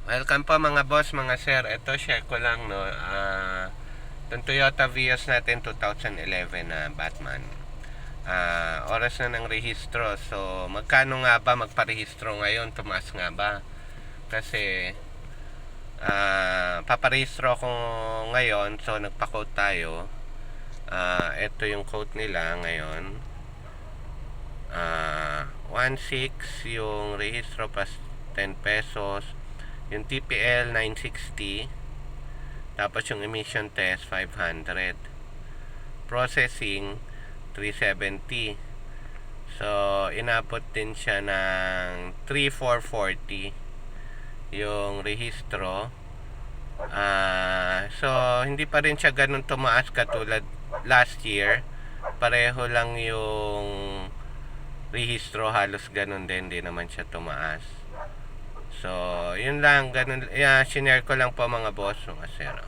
Welcome po mga boss, mga sir. Ito share ko lang no. Itong Toyota Vios natin 2011 na Batman. Oras na ng rehistro. So, magkano nga ba magparehistro ngayon? Tumaas nga ba? Kasi paparehistro ko ngayon. So, nagpa-quote tayo. Ito yung quote nila ngayon. 1.6 yung rehistro plus 10 pesos. Yung TPL 960. Tapos yung emission test 500. Processing 370. So inabot din siya ng 3,440 yung rehistro. So hindi pa rin siya ganun tumaas katulad last year. Pareho lang yung rehistro, halos ganun din, di naman siya tumaas. So, yun lang, ganun. Shinare ko lang po mga boss, mga sir. Okay.